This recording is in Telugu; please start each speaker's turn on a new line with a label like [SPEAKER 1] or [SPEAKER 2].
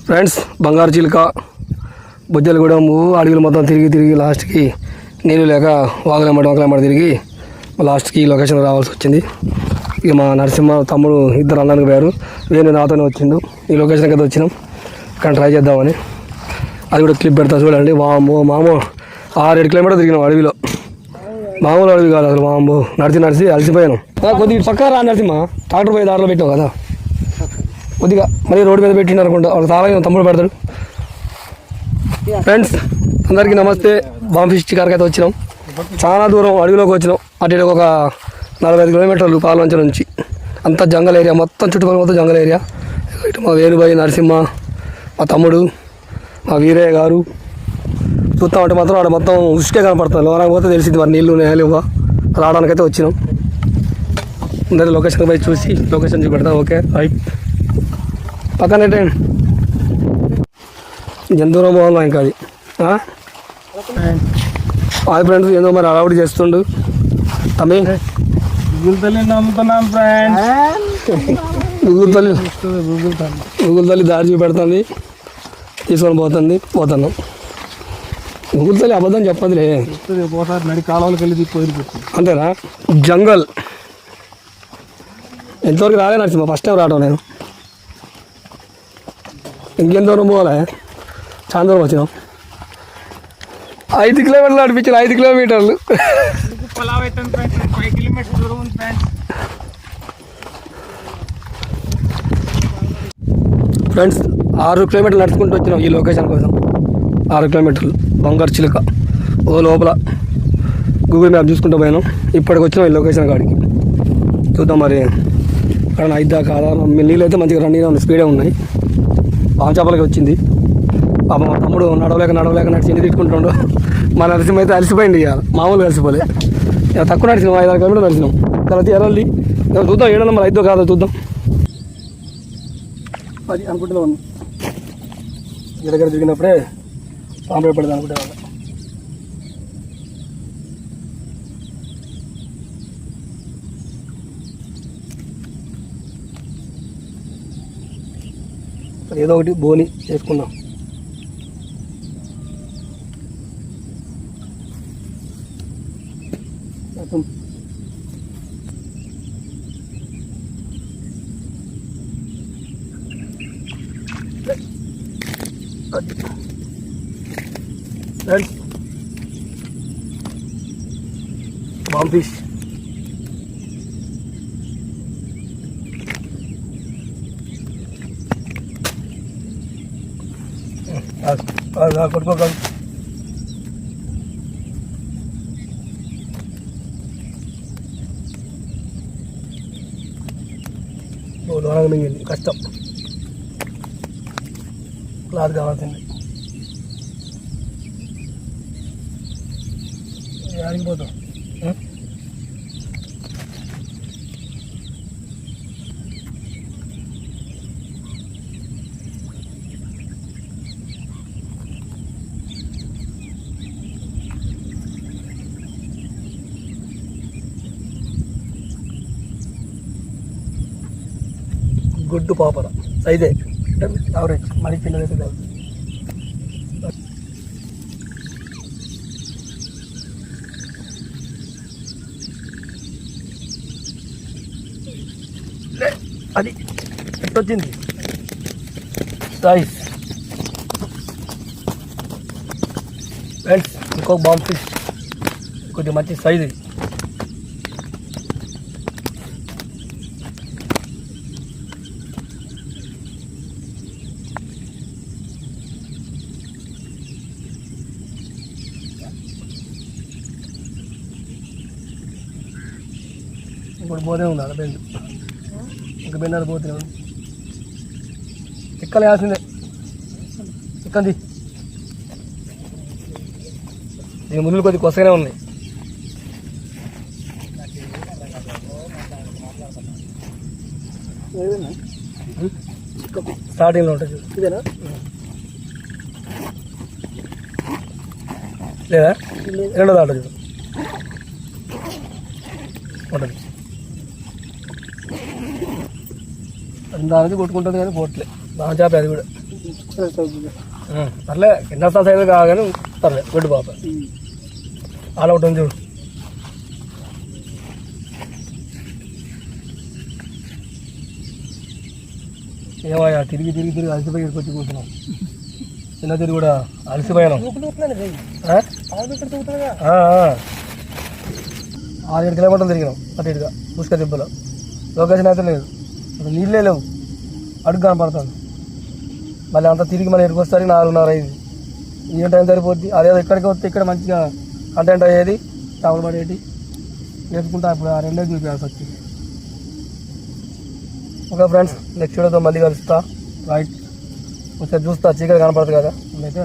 [SPEAKER 1] ఫ్రెండ్స్ బంగారు చిలుక బొజ్జలగూడెం అడవిలు మొత్తం తిరిగి లాస్ట్కి నీళ్ళు లేక వాకలెంబడి తిరిగి లాస్ట్కి లొకేషన్ రావాల్సి వచ్చింది. ఇక మా నరసింహ తమ్ముడు ఇద్దరు అన్నానికి పోయారు, వేణు నాతోనే వచ్చిండు. ఈ లొకేషన్కి అయితే వచ్చినాం, కానీ ట్రై చేద్దామని. అది కూడా క్లిప్ పెడతా చూడండి. మామూలు 6-7 కిలోమీటర్లు తిరిగినాం అడవిలో. మామూలు అడవి కాదు అసలు. మామూలు నడిచి అలసిపోయాను. కొద్దిగా పక్కన రా నరసింహ, ట్రాక్టర్ పోయి దారిలో పెట్టాం కదా కొద్దిగా, మళ్ళీ రోడ్డు మీద పెట్టిండు అనుకుంటా. వాళ్ళకి తాళం తమ్ముడు పెడతాడు. ఫ్రెండ్స్ అందరికీ నమస్తే. బాంబిష్ షికార్కి అయితే వచ్చినాం. చాలా దూరం అడవిలోకి వచ్చినాం. అటు ఒక 45 కిలోమీటర్లు పాలవంచ నుంచి. అంతా జంగల్ ఏరియా, మొత్తం చుట్టుపక్కల మొత్తం జంగల్ ఏరియా. ఇటు మా వేణుబాయి, నరసింహ, మా తమ్ముడు, మా వీరయ్య గారు. చూస్తామంటే మాత్రం ఆడ మొత్తం ఉసుకే కనపడుతుంది. లోనకి పోతే తెలిసింది మరి నీళ్ళు ఉన్నాయా లేవా. రావడానికైతే వచ్చినాం. అందరూ లొకేషన్ పోయి చూసి లొకేషన్ చూపెడతాం. Okay right. పక్కన జంతువురం బాగుందా ఇంకా అది. హాయ్ ఫ్రెండ్స్, ఏందో మరి అలవాటు చేస్తుండు తమ్మి. గూగుల్ తల్లి దారి చూపెడుతుంది, తీసుకొని పోతున్నాం. గూగుల్ తల్లి అబద్ధం చెప్పదులే. నడి కాలువలకి వెళ్ళి అంతేనా. జంగల్ ఎంతవరకు రాలే నడిచి ఫస్ట్ టైం రావడం నేను. ఇంకెంత దూరం పోవాలా, చాలా దూరం వచ్చినాం. 5 కిలోమీటర్లు నడిపించారు. 5 కిలోమీటర్లు. ఫ్రెండ్స్ 6 కిలోమీటర్లు నడుచుకుంటూ వచ్చినాం ఈ లొకేషన్ కోసం. 6 కిలోమీటర్లు బంగారు చిలుక లోపల గూగుల్ మ్యాప్ చూసుకుంటూ పోయినాం. ఇప్పటికి వచ్చినాం ఈ లొకేషన్ కాడికి. చూద్దాం మరి కానీ అయిద్దా కాదా. నీళ్ళు అయితే మంచిగా రన్నింగ్ ఉంది, స్పీడే ఉన్నాయి. పాంచాపలకి వచ్చింది. పాప మా తమ్ముడు నడవలేక నడిచి ఎన్ని తిట్టుకుంటుండో. మా నరసింహ అయితే అలసిపోయింది. ఇక మామూలుగా అలసిపోలే. ఇక తక్కువ నడిచినాం, 5-6 కిలోమీటర్లు నడిచినాం. తర్వాత ఎర్రల్లి చూద్దాం, 7 నెంబర్ అయిద్దో కాదో చూద్దాం. అది అనుకుంటున్నా ఉన్నాం. దగ్గర దిగినప్పుడే పాంపే పడదు అనుకుంటే వాళ్ళ. ఏదో ఒకటి బోని చేసుకుందాం. బాంబిష్ కొట్టుకోగలరు. దూరంగా మింగింది, కష్టం. క్లాత్ కావాల్సింది. ఆగిపోతాం. గుడ్డు పాపర సైజే యావరేజ్, మరి చిన్నదైతే కాదు. అది ఎట్టొచ్చింది సైజ్. ఫ్రెండ్స్ ఇంకొక బాంబ్ ఫిష్, కొద్దిగా మంచి సైజ్. ఇప్పుడు పోతే ఉంది అలా బెండు, ఇంకా బెండాలు పోతే ఉంది. చిక్కలు వేయాల్సిందే. చిక్కంది ఇక ముళ్ళు కొద్దిగా కొత్తగానే ఉన్నాయి. స్టార్టింగ్లో ఉంటుంది ఇదేనా లేదా? రెండో దాంట్లో చూడు ఉంటుంది. దానికి కొట్టుకుంటుంది కానీ పోట్లే బాగా చేప అది కూడా పర్లే కింద సైజు కాగానే పర్లే గుడ్డు పాప ఆడ ఒకటి ఉంది చూడు. ఏమయ్యా తిరిగి తిరిగి తిరిగి అలసిపోయి ఇక్కడికి వచ్చి కూర్చున్నాం. చిన్న తిరిగి కూడా అలసిపోయాను. 6-7 కిలోమీటర్లు తిరిగినాం అటు ఇటుగా పుష్క దిబ్బలో. లొకేషన్ అయితే లేదు, అసలు నీళ్ళే లేవు, అడుగు కనపడుతుంది. మళ్ళీ అంతా తిరిగి మళ్ళీ ఇక్కడికి వస్తారు 4:30 అయింది. ఏం టైం సరిపోద్ది. అదే ఇక్కడికి వస్తే ఇక్కడ మంచిగా కంటెంట్ అయ్యేది, టవర్ పడేది నేర్చుకుంటా. ఇప్పుడు ఆ రెండే చూపించాల్సి వచ్చింది. ఓకే ఫ్రెండ్స్, నెక్స్ట్ వీడియోతో మళ్ళీ కలుస్తా. రైట్ ఒకసారి చూస్తా, చీకటి కనపడుతుంది కదా అయితే